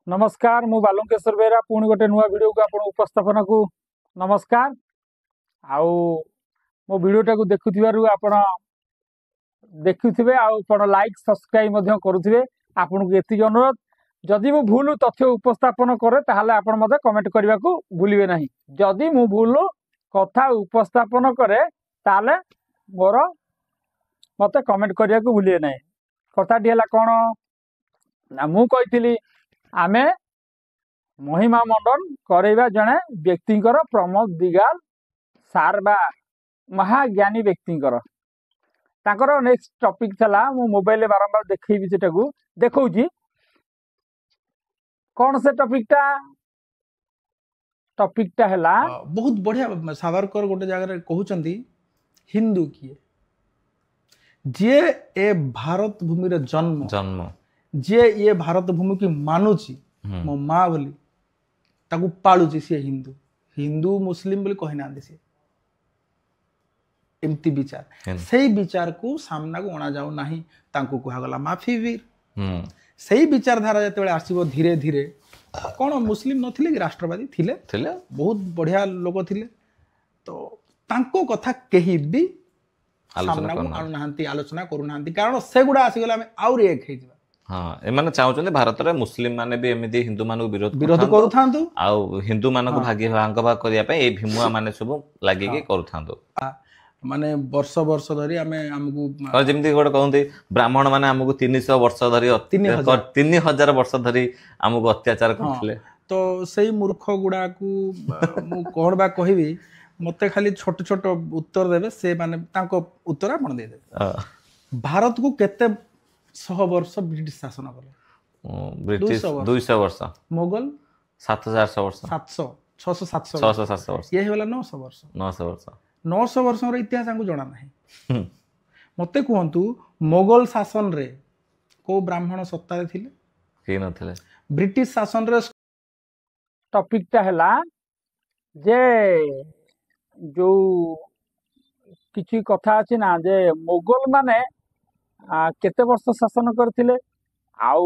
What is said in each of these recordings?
नमस्कार मु बालुकेश्वर बेहरा पुणी गोटे नुआ वीडियो को आपण उपस्थापन को नमस्कार आउ मो वीडियोटा को देखुथिबारु आपण देखुथिबे आपण लाइक सब्सक्राइब मध्य करुथिबे आपण को एति अनुरोध जदि मु भूल तथ्य उपस्थापन करे ताहाले आपण मते कमेंट करबा को भूलिबे नाही जदि मु भूल कथा उपस्थापन करे ताहाले मोर मते कमेंट करबा को भूलिबे नाही कथाटी हला कोन ना मु कहितली आमे महिमा मंडन करैबा जने व्यक्तिंकर प्रमोद दिगाल सार बा महाज्ञानी व्यक्तिंकर ताकर नेक्स्ट टॉपिक थला मु मोबाइल बारंबार देखैबी सेटा को देखौजी कौन से टॉपिकटा हला बहुत बढ़िया सावरकर गोटे जगह कहउचंदी हिंदू किए जे ए भारत भूमि रे जन्म जन्म जे ये भारत भूमि की मानुची मो माँ बोली ताकू पालुची सी हिंदू हिंदू मुस्लिम बोली कहि ना सी एमती विचार सही विचार को सामना को अणा जाऊ नाही तांको कहा गला माफी वीर सही विचारधारा जते आसीबो धीरे धीरे कौन मुस्लिम नथिले कि राष्ट्रवादी थिले बहुत बढ़िया लोग थिले तो तांको कथा केही भी सामना को अणु नांती आलोचना करू नांती कारण से गुडा आसी गला आउर एक हे हाँ एमाने चाहते भारत में मुस्लिम माने भी एमती हिंदू मान विरोध करूथांतु आउ हिंदू मान को भाग भाग करिया पे ए भीमुआ माने सब लागि के करूथांतु माने वर्ष वर्ष धरी हमकु और जेमती गोटे कहते ब्राह्मण माने हमकु 300 वर्ष धरी 3000 वर्ष धरी हमकु अत्याचार करथिले तो सही मूर्ख गुडा को मु कोन बा कहिबी मते खाली छोट छोट उत्तर देबे से माने तांको उत्तर आपण दे दे भारत को केते 100 वर्ष ब्रिटिश शासन कले ब्रिटिश 200 वर्ष मुगल 700 वर्ष 700 600 700 700 वर्ष ये होला 900 वर्ष 900 वर्ष रो इतिहास हमको जणा नाही मते कहंतु मुगल शासन रे को ब्राह्मण सत्ता रे थिले के नथिले ब्रिटिश शासन रे टॉपिकटा हला जे जो किछि कथा अछि ना जे मुगल माने केते वर्ष शासन करथिले आउ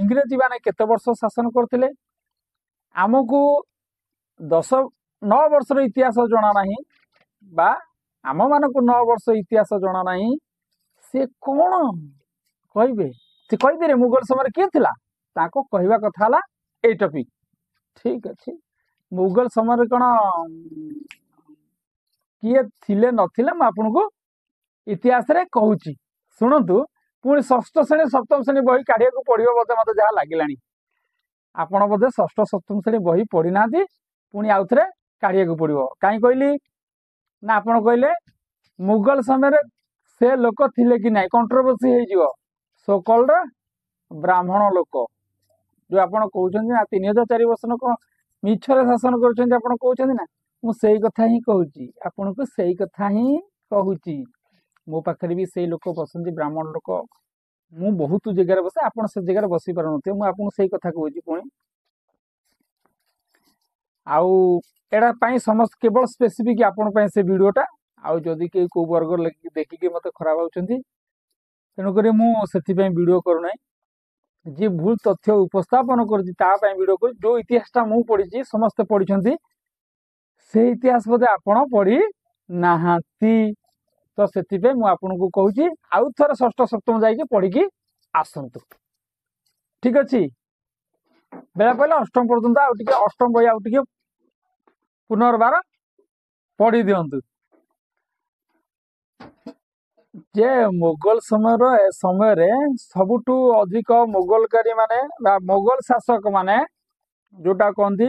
इंग्रेजी माने केते वर्ष शासन करथिले आमको 9 वर्ष रो इतिहास जणा नाही बा आम मानक 9 वर्ष इतिहास जणा नाही से कोन कहबे से कहि दे रे मुगल समय के थिला ताको कहिबा कथा हला ए टॉपिक ठीक अछि मुगल समय कोन किए थिले नथिले म आपनको इतिहास रे कहूची शुणु पुणी षष्ठ श्रेणी सप्तम श्रेणी बही काढ़िया को पढ़ो बोधे मत जहाँ लगे आपण बोधे षष्ठ सप्तम श्रेणी बही पढ़ी ना पुणी आउ थे काढ़िया को पड़ो कहीं कहली ना आपण कहले मुगल समय से लोक थिले कि नहीं कंट्रोवर्सी हो सो कॉल्ड ब्राह्मण लोक जो आप कहते ना 3004 वर्ष लोक मिछरे शासन कर ना मुझे कथा ही कहूँ आपन को सही कथा ही कहूँ मो पाखे भी से लोक बसती ब्राह्मण लोक मु बहुत जगह बसे आप जगह बसी पार मुझे से कथा कहूँ पुणी आउ समस्त केवल स्पेसिफिक आपण से वीडियोटा आउ जदि के को वर्ग देखिके मत खराब होती तेणुक मुझे वीडियो करूना जी भूल तथ्य उपस्थापन कर वीडियो कर जो इतिहासटा मु पढ़ी समस्ते पढ़ी से इतिहास बोधे आपण पढ़ी नाहांती तो से मुझे कहूँ आउ थे षष्ठ सप्तम जाइए पढ़ी आसतु ठीक अच्छे बेला पहले अष्टम पर्यंत आउटे अष्टम बही आउटे पुनर्बार पढ़ी दिंतु जे मुगल समय सबुठू अधिक मुगलकारी माने मुगल शासक माने जोटा कहती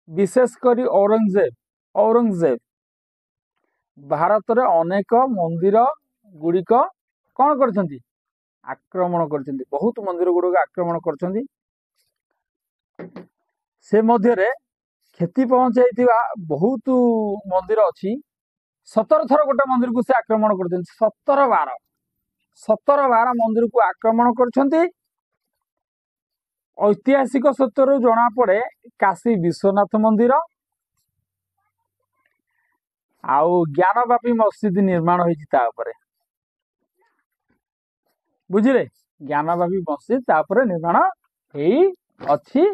विशेषकर औरंगजेब भारत रे अनेक मंदिर गुड़िक कौन करछंती आक्रमण करछंती बहुत मंदिर गुड़िक आक्रमण करछंती से मध्य रे क्षति पहुंचाई बहुत मंदिर अच्छी 17 थर गोटे मंदिर को से आक्रमण करछंती 17 मंदिर को आक्रमण करछंती ऐतिहासिक सत्य जना पड़े काशी विश्वनाथ मंदिर आउ ज्ञानवापी मस्जिद निर्माण होता बुझे ज्ञानवापी मस्जिद निर्माण अच्छी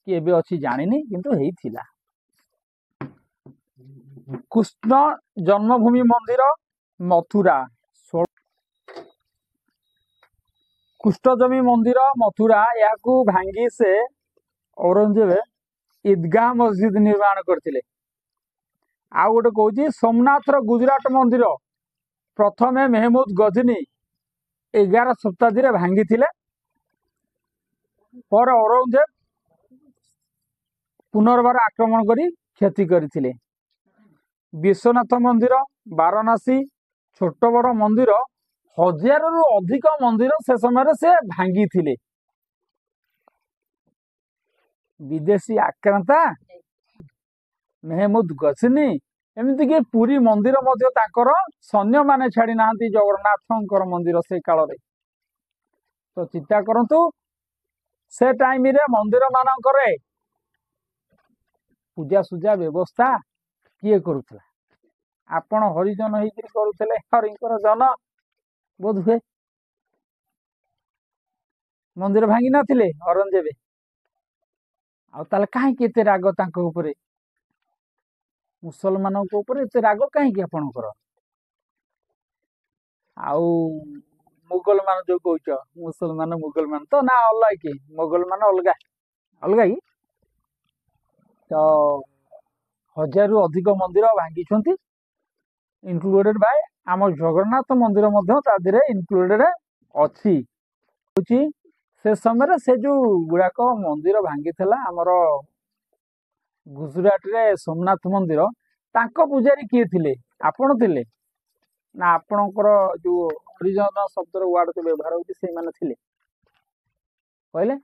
कि एबे अछि जानिनी किंतु हेइथिला। कृष्ण जन्मभूमि मंदिर मथुरा, कृष्णजमी मंदिर मथुरा या भांगी से औरंगजेब ईदगाह मस्जिद निर्माण करथिले। आ गोटे कहूँ सोमनाथ गुजरात मंदिर प्रथमे मेहमूद गजनी 11 शताब्दी रे भांगी थिले। पर औरंगजेब पुनर्बार आक्रमण करी क्षति करथिले। विश्वनाथ मंदिर वाराणसी छोट बड़ मंदिर 1000 रु अधिक मंदिर से समय से भांगी थिले। विदेशी आक्रांता मेहमूद गजनी एमती कि पुरी मंदिर मध्य ताकर सैन्य माने छाड़ी नांती जगन्नाथंकर मंदिर से काल रे। तो चिंता करंतु से टाइम रे मंदिर मानकर पूजा सुजा व्यवस्था किए करुथला? आपण हरिजन होइकरी करुथले, हरिंकर जन बोध हुए मंदिर भांगी नथिले औरंगजेब। आ ताले काहे कि एते राग तांको उपरे, मुसलमान को ऊपर एते राग कहीं आपणकर? आउ मुगल मान जो कौच मुसलमान मुगल मान तो ना अलग कि मुगल मान अलग अलग ही। तो 1000 रु अधिक मंदिर भांगी इनक्लूडेड बाय आम जगन्नाथ मंदिर इनक्लूडेड अच्छी। से समय से जो गुड़ाक मंदिर भांगी आमर गुजरात रे सोमनाथ मंदिर तांको पूजारी किए थिले? आपण थिले ना आपणकर जो हरिजन शब्दर वार्ड जो व्यवहार होती से माने थिले? कहले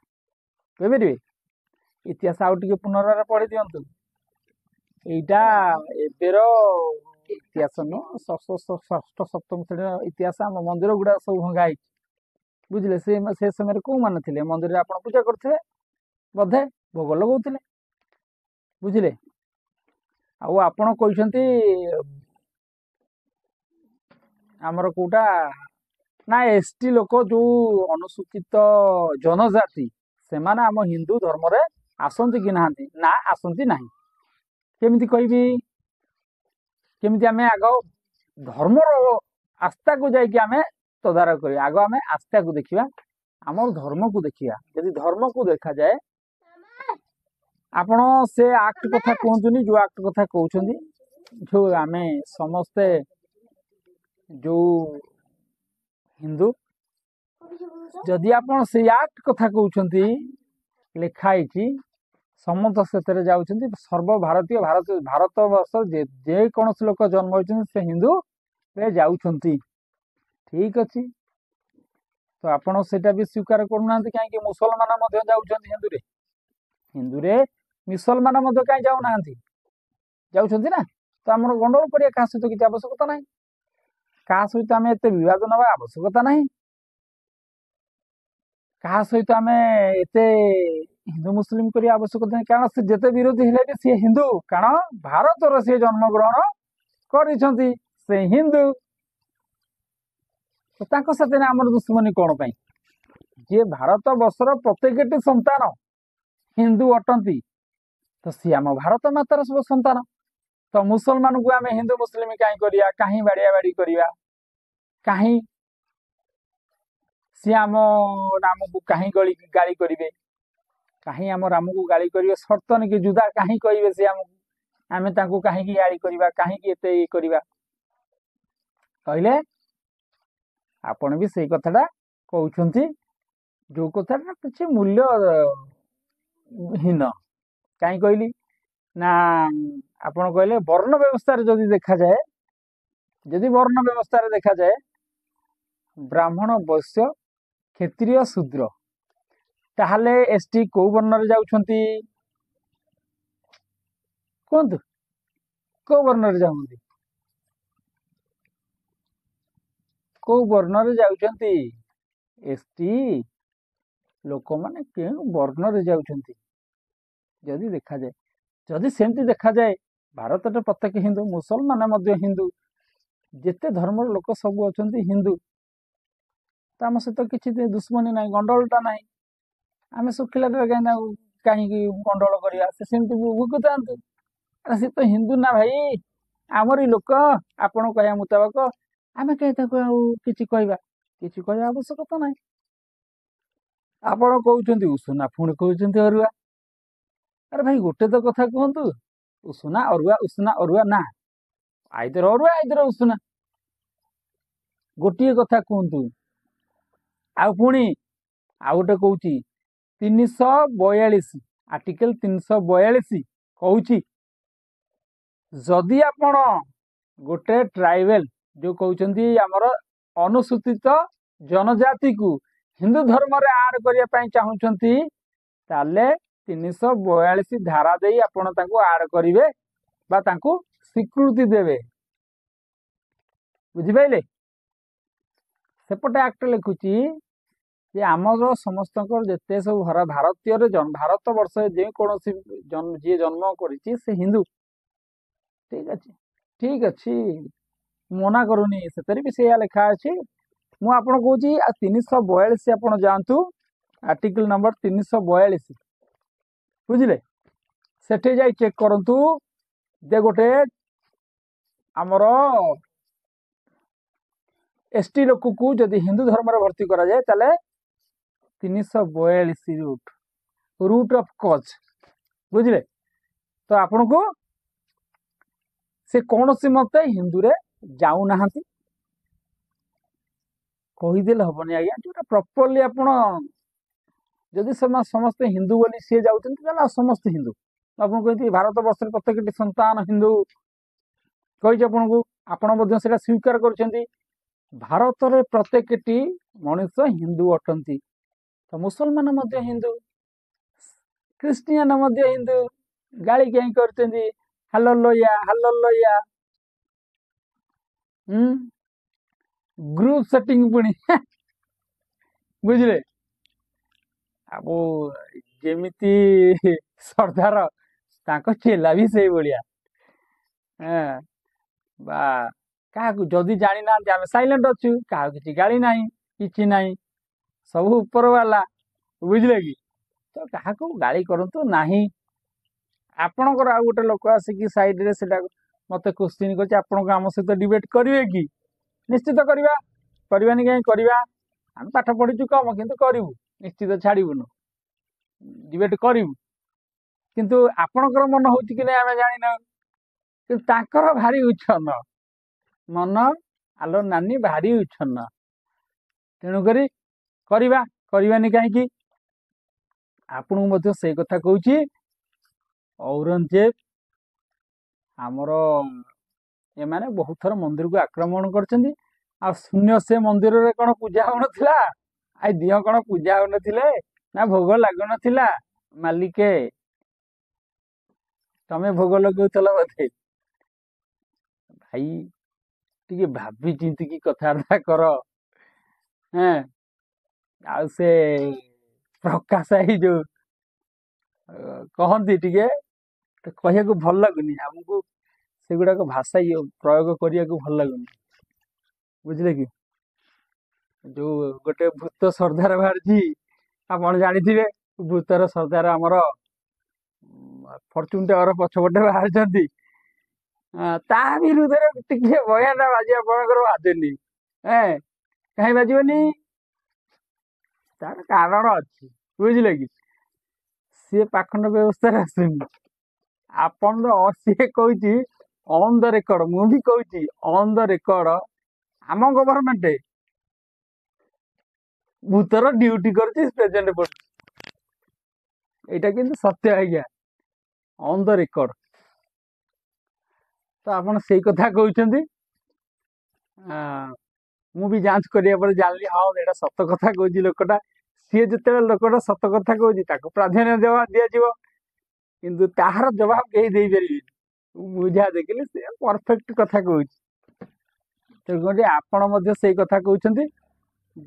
कह इतिहास आउ टिके पुनराय पढ़ी दियंतु। एटा एबेर इतिहास न षष्ठ सप्तम श्रेणी इतिहास आम मंदिर गुड़ा सब भंगा बुझले। से समय कौ मान थिले मंदिर आप पूजा करथिले बधे भोग लगौथिले बुझले। आउ आपण कहते आमर कोटा ना एसटी लोक जो अनुसूचित जनजाति से माने आम हिंदू धर्म रे आसंती कि नाहांती ना आसंती नाही। केमिति कहबी केमिति आमे आगो धर्म आस्था को जाई कि आमे तदारक करिया। आगो आमे आस्था को देखिबा, आमर धर्म को देखिया। यदि धर्म को देखा जाए आपण से एक्ट कथा कहतुनी जो एक्ट कथा कहउछंदी जो आमे समस्ते जो हिंदू जदि आपण से एक्ट कथा कहउछंती लिखाई समस्त से जाउछंती सर्व भारतीय भारत वर्ष जे कौन लोक जन्म होइछंती से हिंदू रे जाउछंती। ठीक अछि तो आपण सेटा भी स्वीकार करूनांती काहे मुसलमान मध्य जाउछंती हिंदू रे मुसलमान मध्य कहीं जाऊ नांती जाउछंती ना। तो हमर गंडोल करिया का सहित किछ आवश्यकता नाही, का सहित आमे एते विवाद नबा आवश्यकता नाही, का सहित आमे एते हिंदू मुस्लिम करिया आवश्यकता नाही। कारण से जेते विरोधी हेले भी से हिंदू, कारण भारत रो से जन्म ग्रहण करिसंती से हिंदू। तो ताको साथे हमर दुश्मनी कोन पई? जे भारत वर्षर प्रत्येकटी संतान हिंदू अटंती तो सी आम भारत मातार सब संतान। तो मुसलमान को आम हिंदू मुस्लिम कहीं करिया, कहीं बाड़िया बाड़ी करिया, कहीं सी आम राम को कहीं गाली करिवे, कहीं आम राम को गाली करिवे सर्तन कि जुदा कहीं कहिवे से आम तांको कहीं गाली करिवा, कहीं एते ये करिवा कहले आपण भी सेई कथाटा कहउछंती जो कथाटा किछि मूल्य हीन। कहीं कहली ना आपण कहले वर्ण व्यवस्था जदि देखा जाए, जदि वर्ण व्यवस्था देखा जाए ब्राह्मण वैश्य क्षत्रिय शूद्र ताहले एसटी को वर्ण रे जाउछंती कोंतु को वर्ण रे जाउछंती को वर्ण रे जाउछंती एसटी लोक माने के वर्ण रे जाउछंती जदि देखा जाए। जदि सेमती देखा जाए भारत प्रत्येक हिंदू मुसलमान मध्य हिंदू जेते धर्म लोक सब अछंती हिंदू तो आम सहित किसी दुश्मनी ना गंडलटा ना आम सुखिला କାହିଁକି ଗଣ୍ଡଗୋଳ କରିବା, ସେ ସେମିତି ଭୁଗୁଥାନ୍ତୁ। ସେ ତ ହିନ୍ଦୁ ନା ଭାଇ, ଆମରି ଲୋକ, ଆପଣ କହିବା ମୁତାବକ ଆମେ କାହିଁ ତାକୁ ଆଉ କିଛି କହିବା ଆବଶ୍ୟକତା ନାହିଁ। ଆପଣ କହୁଛନ୍ତି ଉଷୁନା, ପୁଣି କହୁଛନ୍ତି ଅରୁଆ। ଆରେ ଭାଇ ଗୋଟେ ତ କଥା କୁହନ୍ତୁ, ଉଷୁନା ଅରୁଆ ନା, ଆଇଦର ଅରୁଆ ଆଇଦର ଉଷୁନା, ଗୋଟିଏ କଥା କୁହନ୍ତୁ। ଆଉ ପୁଣି ଆଉ ଗୋଟେ କହୁଛି 342 ଆର୍ଟିକଲ 342 କହୁଛି ଯଦି ଆପଣ ଗୋଟେ ଟ୍ରାଇବେଲ ଯୋଉ କହୁଛନ୍ତି ଆମର ଅନୁସୂଚିତ ଜନଜାତିକୁ ହିନ୍ଦୁ ଧର୍ମରେ ଆଡ କରିବା ପାଇଁ ଚାହୁଁଛନ୍ତି, ତାହେଲେ 342 ଧାରା ଦେଇ ଆପଣ ତାଙ୍କୁ ଆଡ କରିବେ ବା ତାଙ୍କୁ ସ୍ୱୀକୃତି ଦେବେ। ବୁଝିପାରିଲେ? ସେପଟେ ଆକ୍ଟ ଲେଖୁଛି ଯେ ଆମର ସମସ୍ତଙ୍କର ଯେତେ ସବୁ ଭାରତୀୟରେ ଭାରତ ବର୍ଷରେ ଯେକୌଣସି ଯିଏ ଜନ୍ମ କରିଛି ସେ ହିନ୍ଦୁ। ଠିକ ଅଛି, ମନା କରୁନି, ସେଥିରେ ବି ସେଇଆ ଲେଖା ଅଛି। ମୁଁ ଆପଣ କହୁଛି 342 ଆପଣ ଯାଆନ୍ତୁ, ଆର୍ଟିକଲ ନମ୍ବର 342, ବୁଝିଲେ? ସେଠି ଯାଇ ଚେକ୍ କରନ୍ତୁ ଯେ ଗୋଟେ ଆମର ଏସଟି ଲୋକକୁ ଯଦି ହିନ୍ଦୁ ଧର୍ମରେ ଭର୍ତ୍ତି କରାଯାଏ ତାହେଲେ 342 ରୁଟ୍ ଅଫ୍ କଜ୍, ବୁଝିଲେ? ତ ଆପଣଙ୍କୁ ସେ କୌଣସି ମତେ ହିନ୍ଦୁରେ ଯାଉନାହାନ୍ତି କହିଦେଲେ ହବନି ଆଜ୍ଞା। ଯୋଉଟା ପ୍ରପରଲି ଆପଣ ଯଦି ସମସ୍ତେ ହିନ୍ଦୁ ବୋଲି ସିଏ ଯାଉଛନ୍ତି ତାହେଲେ ସମସ୍ତେ ହିନ୍ଦୁ। ଆପଣ କହିନ୍ତି ଭାରତ ବର୍ଷରେ ପ୍ରତ୍ୟେକଟି ସନ୍ତାନ ହିନ୍ଦୁ କହିଛି ଆପଣଙ୍କୁ, ଆପଣ ମଧ୍ୟ ସେଇଟା ସ୍ୱୀକାର କରୁଛନ୍ତି। ଭାରତରେ ପ୍ରତ୍ୟେକଟି ମଣିଷ ହିନ୍ଦୁ ଅଟନ୍ତି, ତ ମୁସଲମାନ ମଧ୍ୟ ହିନ୍ଦୁ, ଖ୍ରୀଷ୍ଟିଆନ ମଧ୍ୟ ହିନ୍ଦୁ। ଗାଳି କାହିଁ କରୁଛନ୍ତି? ହାଲୋଲୟା ଗ୍ରୁପ ସେଟିଂ ପୁଣି ବୁଝିଲେ? ଆଉ ଯେମିତି ସର୍ଦ୍ଦାର ତାଙ୍କ ଚେଲା ବି ସେଇଭଳିଆ। ବା କାହାକୁ ଯଦି ଜାଣିନାହାନ୍ତି ଆମେ ସାଇଲେଣ୍ଟ ଅଛୁ, କାହାକୁ କିଛି ଗାଳି ନାହିଁ, କିଛି ନାହିଁ, ସବୁ ଉପର ବାଲା, ବୁଝିଲେ କି? ତ କାହାକୁ ଗାଳି କରନ୍ତୁ ନାହିଁ। ଆପଣଙ୍କର ଆଉ ଗୋଟେ ଲୋକ ଆସିକି ସାଇଡରେ ସେଟା ମତେ କ୍ୱେଶ୍ଚିନ୍ କରୁଛି, ଆପଣଙ୍କୁ ଆମ ସହିତ ଡିବେଟ କରିବେ କି? ନିଶ୍ଚିତ କରିବା, କରିବାନି କାହିଁ କରିବା। ଆମେ ପାଠ ପଢିଛୁ କମ କିନ୍ତୁ କରିବୁ, ନିଶ୍ଚିତ ଛାଡିବୁନୁ, ଡିବେଟ କରିବୁ। କିନ୍ତୁ ଆପଣଙ୍କର ମନ ହଉଛି କି ନାଇଁ ଆମେ ଜାଣିନାହୁଁ, କିନ୍ତୁ ତାଙ୍କର ଭାରି ଉଚ୍ଛନ୍ନ ମନ, ଆଲୋ ନାନୀ ଭାରି ଉଚ୍ଛନ୍ନ। ତେଣୁକରି କରିବାନି କାହିଁକି? ଆପଣଙ୍କୁ ମଧ୍ୟ ସେଇ କଥା କହୁଛି, ଔରଙ୍ଗଜେବ ଆମର ଏମାନେ ବହୁତ ଥର ମନ୍ଦିରକୁ ଆକ୍ରମଣ କରିଛନ୍ତି। ଆଉ ଶୂନ୍ୟ ସେ ମନ୍ଦିରରେ କଣ ପୂଜା ହଉନଥିଲା? ଆଇ ଦିଅ କଣ ପୂଜା ହଉନଥିଲେ ନା ଭୋଗ ଲାଗୁନଥିଲା? ମାଲିକେ ତମେ ଭୋଗ ଲଗଉଥିଲ ବୋଧେ? ଭାଇ ଟିକେ ଭାବି ଚିନ୍ତିକି କଥାବାର୍ତ୍ତା କର। ଆଉ ସେ ପ୍ରକାଶ ଭାଇ ଯୋଉ କହନ୍ତି ଟିକେ କହିବାକୁ ଭଲ ଲାଗୁନି ଆମକୁ, ସେଗୁଡାକ ଭାଷା ପ୍ରୟୋଗ କରିବାକୁ ଭଲ ଲାଗୁନି, ବୁଝିଲେ କି? ଯୋଉ ଗୋଟେ ଭୂତ ସର୍ଦ୍ଦାର ବାହାରିଛି, ଆପଣ ଜାଣିଥିବେ, ଭୂତର ସର୍ଦ୍ଦାର ଆମର ଫର୍ଚୁନ ଟାୱାର ପଛପଟେ ବାହାରିଛନ୍ତି। ତା ବିରୁଦ୍ଧରେ ଟିକେ ବୟାନ ବାଜି ଆପଣଙ୍କର ବାଜେନି? କାହିଁ ବାଜିବନି? ତାର କାରଣ ଅଛି, ବୁଝିଲେ କି? ସିଏ ପାଖଣ୍ଡ ବ୍ୟବସ୍ଥାରେ ଆସୁନି। ଆପଣ ସିଏ କହୁଛି ଅନ ଦ ରେକର୍ଡ, ମୁଁ ବି କହୁଛି ଅନ ଦ ରେକର୍ଡ, ଆମ ଗଭର୍ଣ୍ଣମେଣ୍ଟ ଭୂତର ଡ୍ୟୁଟି କରୁଛି ପ୍ରେଜେଣ୍ଟ ପଡୁଛି। ଏଇଟା କିନ୍ତୁ ସତ୍ୟ ଆଜ୍ଞା, ଅନ ଦ ରେକର୍ଡ। ତ ଆପଣ ସେଇ କଥା କହୁଛନ୍ତି। ମୁଁ ବି ଯାଞ୍ଚ କରିବା ପରେ ଜାଣିଲି, ହଁ ଏଇଟା ସତ କଥା କହୁଛି ଲୋକଟା। ସିଏ ଯେତେବେଳେ ଲୋକଟା ସତ କଥା କହୁଛି ତାକୁ ପ୍ରାଧାନ୍ୟ ଦିଆଯିବ, କିନ୍ତୁ ତାହାର ଜବାବ କେହି ଦେଇପାରିବେନି। ମୁଁ ଯାହା ଦେଖିଲି ସେ ପରଫେକ୍ଟ କଥା କହୁଛି। ତେଣୁକରି ଆପଣ ମଧ୍ୟ ସେଇ କଥା କହୁଛନ୍ତି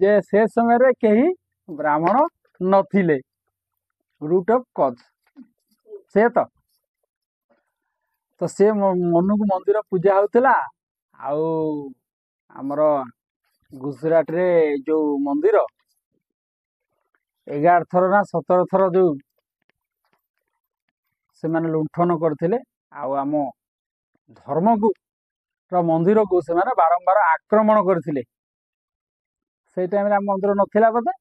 ଯେ ସେ ସମୟରେ କେହି ବ୍ରାହ୍ମଣ ନଥିଲେ, ରୁଟ୍ ଅଫ୍ କଜ୍ ସେ ତ ସେ ମନକୁ ମନ୍ଦିର ପୂଜା ହଉଥିଲା। ଆଉ ଆମର ଗୁଜୁରାଟରେ ଯୋଉ ମନ୍ଦିର 11 ଥର ନା 17 ଥର ଯୋଉ ସେମାନେ ଲୁଣ୍ଠନ କରିଥିଲେ ଆଉ ଆମ ଧର୍ମକୁ ମନ୍ଦିରକୁ ସେମାନେ ବାରମ୍ବାର ଆକ୍ରମଣ କରିଥିଲେ। ସେଇ ଟାଇମରେ ଆମ ମନ୍ଦିର ନଥିଲା ବୋଧେ,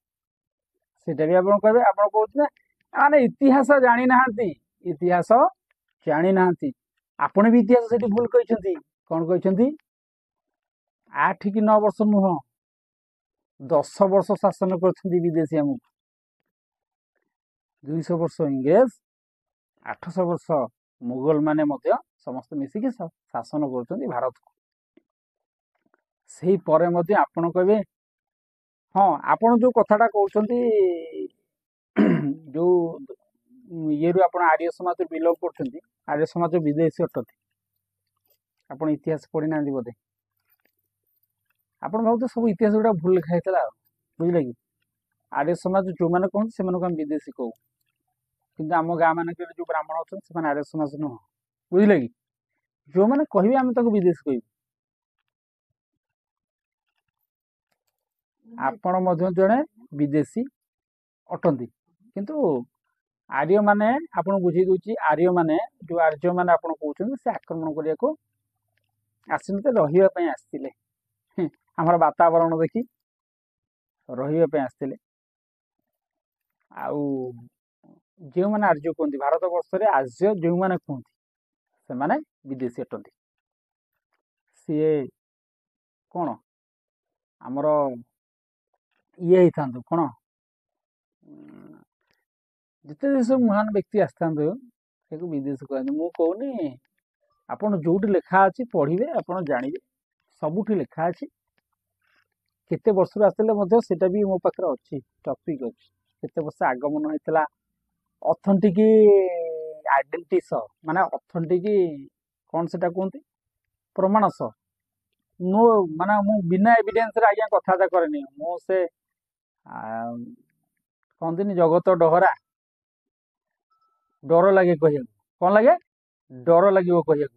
ସେଇଟା ବି ଆପଣ କହିବେ। ଆପଣ କହୁଥିଲେ ମାନେ ଇତିହାସ ଜାଣିନାହାନ୍ତି, ଇତିହାସ ଜାଣିନାହାନ୍ତି। ଆପଣ ବି ଇତିହାସ ସେଠି ଭୁଲ କହିଛନ୍ତି। କଣ କହିଛନ୍ତି? 8 କି 9 ବର୍ଷ ନୁହଁ, 10 ବର୍ଷ ଶାସନ କରିଛନ୍ତି ବିଦେଶୀ ଆମକୁ। 200 ବର୍ଷ ଇଂରେଜ, 800 ବର୍ଷ ମୁଗଲ ମାନେ ମଧ୍ୟ ସମସ୍ତେ ମିଶିକି ଶାସନ କରୁଛନ୍ତି ଭାରତକୁ। ସେଇ ପରେ ମଧ୍ୟ ଆପଣ କହିବେ ହଁ, ଆପଣ ଯୋଉ କଥାଟା କହୁଛନ୍ତି ଯୋଉ ଇଏରୁ ଆପଣ ଆର୍ୟ ସମାଜ ବିଲଙ୍ଗ କରୁଛନ୍ତି, ଆର୍ୟ ସମାଜ ବିଦେଶୀ ଅଟନ୍ତି। ଆପଣ ଇତିହାସ ପଢିନାହାନ୍ତି ବୋଧେ। ଆପଣ ଭାବୁଥିବେ ସବୁ ଇତିହାସ ଗୁଡା ଭୁଲ ଲେଖା ହେଇଥିଲା ଆଉ, ବୁଝିଲେ କି? ଆର୍ୟ ସମାଜ ଯୋଉମାନେ କହନ୍ତି ସେମାନଙ୍କୁ ଆମେ ବିଦେଶୀ କହୁ, କିନ୍ତୁ ଆମ ଗାଁ ମାନଙ୍କରେ ଯୋଉ ବ୍ରାହ୍ମଣ ଅଛନ୍ତି ସେମାନେ ଆର୍ୟ ସମାଜ ନୁହଁ, ବୁଝିଲେ କି? ଯୋଉମାନେ କହିବେ ଆମେ ତାକୁ ବିଦେଶୀ କହିବୁ। ଆପଣ ମଧ୍ୟ ଜଣେ ବିଦେଶୀ ଅଟନ୍ତି, କିନ୍ତୁ ଆର୍ୟ ମାନେ, ଆପଣ ବୁଝେଇ ଦଉଛି, ଆର୍ୟ ମାନେ ଯୋଉ ଆର୍ଯ୍ୟ ମାନେ ଆପଣ କହୁଛନ୍ତି ସେ ଆକ୍ରମଣ କରିବାକୁ ଆସିନଥିଲେ, ରହିବା ପାଇଁ ଆସିଥିଲେ। ଆମର ବାତାବରଣ ଦେଖି ରହିବା ପାଇଁ ଆସିଥିଲେ। ଆଉ ଯେଉଁମାନେ ଆର୍ଯ୍ୟ କୁହନ୍ତି, ଭାରତ ବର୍ଷରେ ଆର୍ଯ୍ୟ ଯେଉଁମାନେ କୁହନ୍ତି ସେମାନେ ବିଦେଶୀ ଅଟନ୍ତି। ସିଏ କଣ ଆମର ଇଏ ହେଇଥାନ୍ତୁ, କଣ ଯେତେ ସବୁ ମହାନ ବ୍ୟକ୍ତି ଆସିଥାନ୍ତୁ ସେକୁ ବିଦେଶୀ କୁହନ୍ତି। ମୁଁ କହୁନି, ଆପଣ ଯୋଉଠି ଲେଖା ଅଛି ପଢିବେ, ଆପଣ ଜାଣିବେ। ସବୁଠି ଲେଖା ଅଛି। କେତେ ବର୍ଷରୁ ଆସିଥିଲେ ମଧ୍ୟ ସେଟା ବି ମୋ ପାଖରେ ଅଛି, ଟପିକ ଅଛି। କେତେ ବର୍ଷ ଆଗମନ ହେଇଥିଲା, ଅଥେଣ୍ଟିକ ଆଇଡେଣ୍ଟିଟି ସହ, ମାନେ ଅଥେଣ୍ଟିକ କଣ ସେଟା କୁହନ୍ତି, ପ୍ରମାଣ ସହ। ମାନେ ମୁଁ ବିନା ଏଭିଡେନ୍ସରେ ଆଜ୍ଞା କଥାବାର୍ତ୍ତା କରେନି। ମୁଁ ସେ କହନ୍ତିନି ଜଗତ ଡହରା, ଡର ଲାଗେ କହିବାକୁ। କଣ ଲାଗେ? ଡର ଲାଗିବ କହିବାକୁ।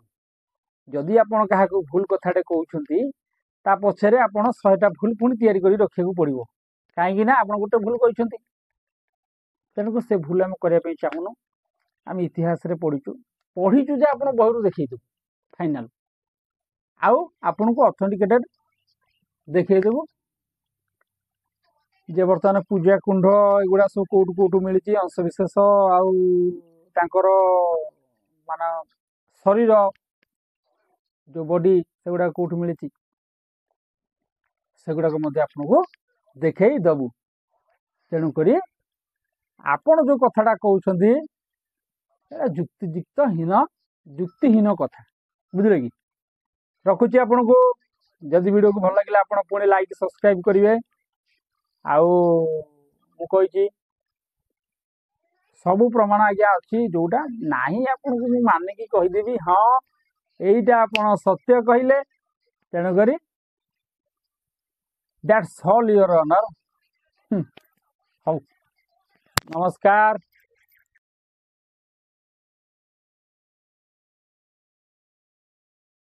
ଯଦି ଆପଣ କାହାକୁ ଭୁଲ କଥାଟେ କହୁଛନ୍ତି, ତା ପଛରେ ଆପଣ 100ଟା ଭୁଲ ପୁଣି ତିଆରି କରି ରଖିବାକୁ ପଡିବ। କାହିଁକି ନା ଆପଣ ଗୋଟେ ଭୁଲ କହିଛନ୍ତି। ତେଣୁକୁ ସେ ଭୁଲ ଆମେ କରିବା ପାଇଁ ଚାହୁଁନୁ। ଆମେ ଇତିହାସରେ ପଢିଛୁ ଯେ ଆପଣ ବହିରୁ ଦେଖେଇଦେବୁ ଫାଇନାଲ, ଆଉ ଆପଣଙ୍କୁ ଅଥେଣ୍ଟିକେଟେଡ ଦେଖେଇଦେବୁ ଯେ ବର୍ତ୍ତମାନ ପୂଜା କୁଣ୍ଡ ଏଗୁଡା ସବୁ କୋଉଠୁ କୋଉଠୁ ମିଳିଛି, ଅଂଶବିଶେଷ ଆଉ ତାଙ୍କର ମାନେ ଶରୀର ଯୋଉ ବଡି ସେଗୁଡାକ କୋଉଠୁ ମିଳିଛି, ସେଗୁଡାକ ମଧ୍ୟ ଆପଣଙ୍କୁ ଦେଖେଇ ଦବୁ। ତେଣୁକରି ଆପଣ ଯୋଉ କଥାଟା କହୁଛନ୍ତି ଏଟା ଯୁକ୍ତିହୀନ କଥା, ବୁଝିଲେ କି? ରଖୁଛି ଆପଣଙ୍କୁ। ଯଦି ଭିଡିଓକୁ ଭଲ ଲାଗିଲା ଆପଣ ପୁଣି ଲାଇକ୍ ସବସ୍କ୍ରାଇବ କରିବେ। ଆଉ ମୁଁ କହିଛି ସବୁ ପ୍ରମାଣ ଆଜ୍ଞା ଅଛି, ଯୋଉଟା ନାହିଁ ଆପଣଙ୍କୁ ମୁଁ ମାନିକି କହିଦେବି ହଁ ଏଇଟା ଆପଣ ସତ୍ୟ କହିଲେ। ତେଣୁକରି ଦ୍ୟାଟ୍ସ ଅଲ୍ ୟୁର ଅନର। ହଉ, ନମସ୍କାର।